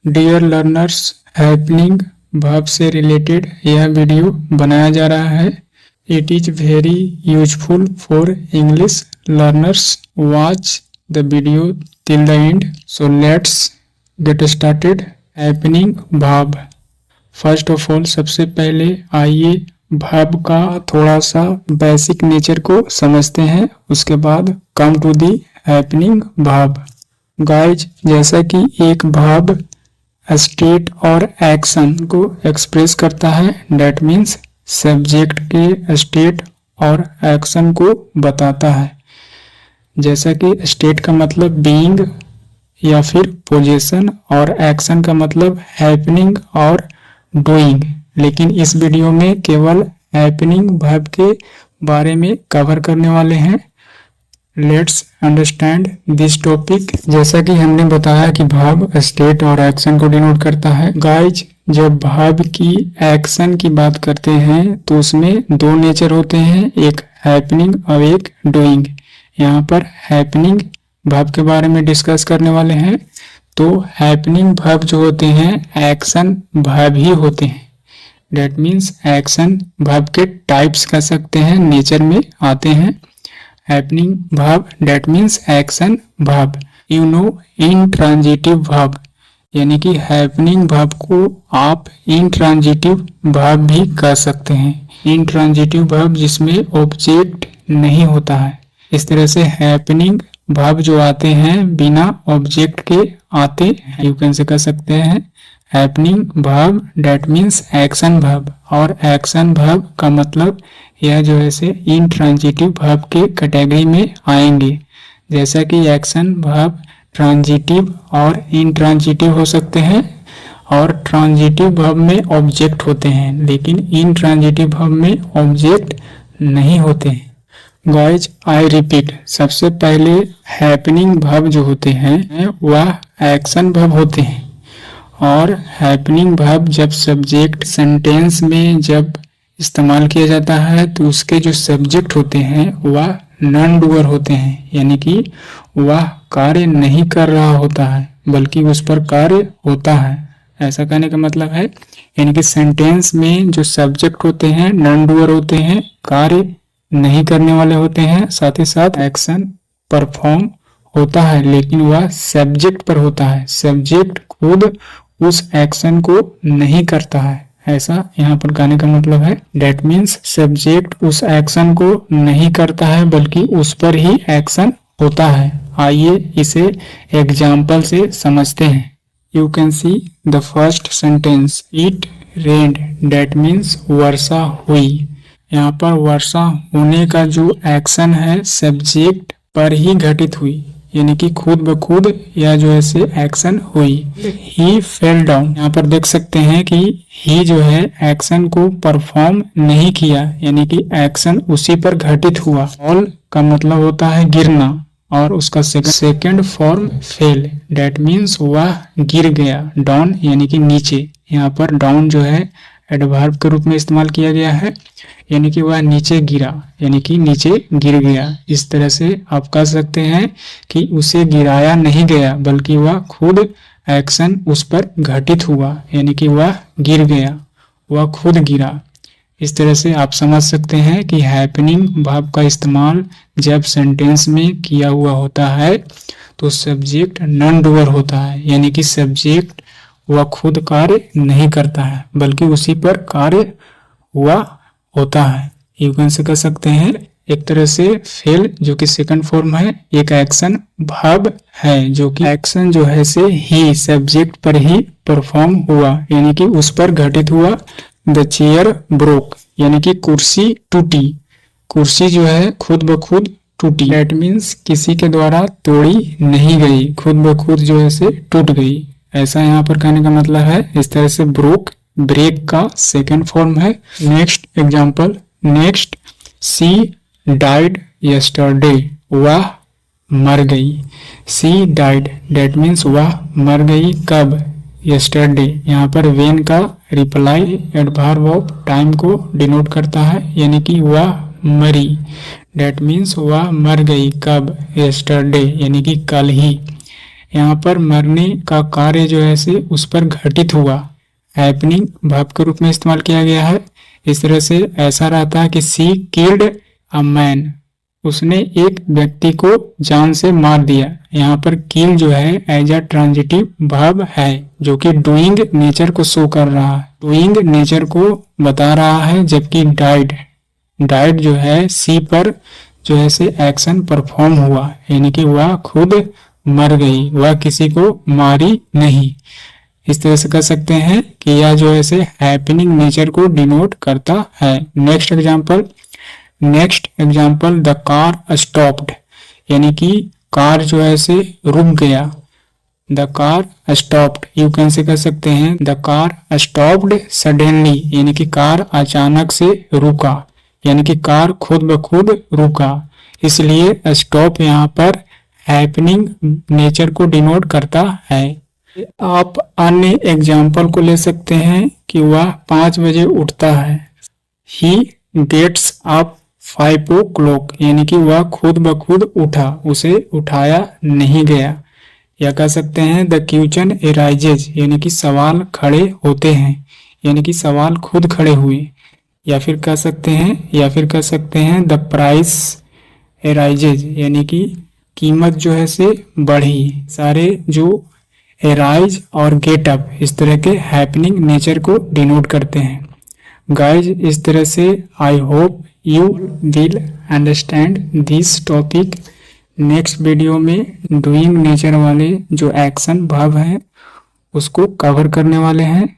Dear learners, happening verb से related यह video बनाया जा रहा है। It is very useful for English learners. Watch the video till the end. So let's get started. Happening verb. First of all, सबसे पहले आइए verb का थोड़ा सा बेसिक नेचर को समझते हैं, उसके बाद come to the happening verb. Guys, जैसा कि एक वर्ब स्टेट और एक्शन को एक्सप्रेस करता है, डेट मीन्स सब्जेक्ट के स्टेट और एक्शन को बताता है। जैसा कि स्टेट का मतलब बीइंग या फिर पोजीशन और एक्शन का मतलब हैपनिंग और डूइंग। लेकिन इस वीडियो में केवल हैपनिंग वर्ब के बारे में कवर करने वाले हैं। Let's understand this topic. जैसा कि हमने बताया कि वर्ब स्टेट और एक्शन को डिनोट करता है। गाइज, जब वर्ब की एक्शन की बात करते हैं तो उसमें दो नेचर होते हैं, एक हैपनिंग और एक डूइंग। यहाँ पर हैपनिंग वर्ब के बारे में डिस्कस करने वाले हैं। तो हैपनिंग वर्ब जो होते हैं एक्शन वर्ब ही होते हैं। डेट मीन्स एक्शन वर्ब के टाइप्स कह सकते हैं, नेचर में आते हैं। Happening verb that means action verb. You know intransitive verb, यानी कि हैपनिंग वर्ब को आप इंट्रांजिटिव वर्ब भी कह सकते हैं। इंट्रांजिटिव वर्ब जिसमें ऑब्जेक्ट नहीं होता है। इस तरह से हैपनिंग वर्ब जो आते हैं बिना ऑब्जेक्ट के आते हैं, यू कैन से कह सकते हैं happening verb that means action verb. और एक्शन वर्ब का मतलब यह जो है से इंट्रांजिटिव वर्ब के कैटेगरी में आएंगे। जैसा कि एक्शन वर्ब ट्रांजिटिव और इंट्रांजिटिव हो सकते हैं, और ट्रांजिटिव वर्ब में ऑब्जेक्ट होते हैं, लेकिन इंट्रांजिटिव वर्ब में ऑब्जेक्ट नहीं होते हैं। गाइज, आई रिपीट, सबसे पहले हैपनिंग वर्ब जो होते हैं वह एक्शन वर्ब होते हैं। और हैपनिंग वर्ब जब सब्जेक्ट सेंटेंस में जब इस्तेमाल किया जाता है तो उसके जो सब्जेक्ट होते हैं वह नॉन डूअर होते हैं, यानी कि वह कार्य नहीं कर रहा होता है बल्कि उस पर कार्य होता है। ऐसा कहने का मतलब है, यानी कि सेंटेंस में जो सब्जेक्ट होते हैं नॉन डूअर होते हैं, कार्य नहीं करने वाले होते हैं। साथ ही साथ एक्शन परफॉर्म होता है, लेकिन वह सब्जेक्ट पर होता है। सब्जेक्ट खुद उस एक्शन को नहीं करता है, ऐसा यहाँ पर कहने का मतलब है। डेट मीन्स सब्जेक्ट उस एक्शन को नहीं करता है बल्कि उस पर ही एक्शन होता है। आइए इसे एग्जाम्पल से समझते हैं। You can see the first sentence, it rained, that means वर्षा हुई। यहाँ पर वर्षा होने का जो एक्शन है सब्जेक्ट पर ही घटित हुई, यानी कि खुद ब खुद यह जो है से एक्शन हुई। ही फेल डाउन, यहाँ पर देख सकते हैं कि ही जो है एक्शन को परफॉर्म नहीं किया, यानी कि एक्शन उसी पर घटित हुआ। फॉल का मतलब होता है गिरना, और उसका second form fail, that means वह गिर गया। डाउन यानी कि नीचे, यहाँ पर डाउन जो है एडवर्ब के रूप में इस्तेमाल किया गया है, यानी कि वह नीचे गिरा, यानी कि नीचे गिर गया। इस तरह से आप कह सकते हैं कि उसे गिराया नहीं गया बल्कि वह खुद एक्शन उस पर घटित हुआ, यानी कि वह गिर गया, वह खुद गिरा। इस तरह से आप समझ सकते हैं कि हैपनिंग वर्ब का इस्तेमाल जब सेंटेंस में किया हुआ होता है तो सब्जेक्ट नॉन डूअर होता है, यानी कि सब्जेक्ट वह खुद कार्य नहीं करता है बल्कि उसी पर कार्य हुआ होता है। यू कैन से कह सकते हैं एक तरह से फेल जो कि सेकंड फॉर्म है, एक एक्शन वर्ब है जो कि एक्शन जो है से ही सब्जेक्ट पर ही परफॉर्म हुआ, यानी कि उस पर घटित हुआ। द चेयर ब्रोक, यानी कि कुर्सी टूटी। कुर्सी जो है खुद ब खुद टूटी, डेट मीन्स किसी के द्वारा तोड़ी नहीं गई, खुद ब खुद जो है से टूट गई, ऐसा यहाँ पर कहने का मतलब है। इस तरह से ब्रोक ब्रेक का सेकंड फॉर्म है। Next example, next, she died yesterday, वह मर गई। सी डाइड डेट मीन्स वह मर गई कब, यस्टरडे। यहाँ पर वेन का रिप्लाई एडवर्ब ऑफ टाइम को डिनोट करता है, यानी कि वह मरी, डेट मीन्स वह मर गई कब, यस्टरडे, यानी कि कल ही। यहाँ पर मरने का कार्य जो है से उस पर घटित हुआ, हैपनिंग वर्ब के रूप में इस्तेमाल किया गया है। इस तरह से ऐसा रहता है कि सी किल्ड अ मैन, उसने एक व्यक्ति को जान से मार दिया। यहाँ पर किल जो है एज अ ट्रांजिटिव वर्ब है जो कि डूइंग नेचर को शो कर रहा है, डूइंग नेचर को बता रहा है, जबकि डाइड जो है सी पर जो है से एक्शन परफॉर्म हुआ, यानी कि वह खुद मर गई, वह किसी को मारी नहीं। इस तरह से कह सकते हैं कि यह जो है से हैपनिंग नेचर को डिनोट करता है। Next example the car stopped, यानी कि कार जो है से रुक गया। The car stopped you can say कह सकते हैं द कार स्टॉप्ड सडनली, यानी कि कार अचानक से रुका, यानी कि कार खुद ब खुद रुका। इसलिए स्टॉप यहाँ पर हैपनिंग नेचर को डिनोट करता है। आप अन्य एग्जाम्पल को ले सकते हैं कि वह 5 बजे उठता है। ही गेट्स अप 5 o'clock, यानी कि वह खुद ब खुद उठा, उसे उठाया नहीं गया। या कह सकते हैं द क्वेश्चन अराइजेज, यानी कि सवाल खड़े होते हैं, यानी कि सवाल खुद खड़े हुए। या फिर कह सकते हैं द प्राइस अराइजेज, यानी कि कीमत जो है से बढ़ी। सारे जो अराइज और गेट अप इस तरह के हैपनिंग नेचर को डिनोट करते हैं। गाइज, इस तरह से I hope you will understand this topic. Next video में डूइंग नेचर वाले जो एक्शन वर्ब हैं उसको कवर करने वाले हैं।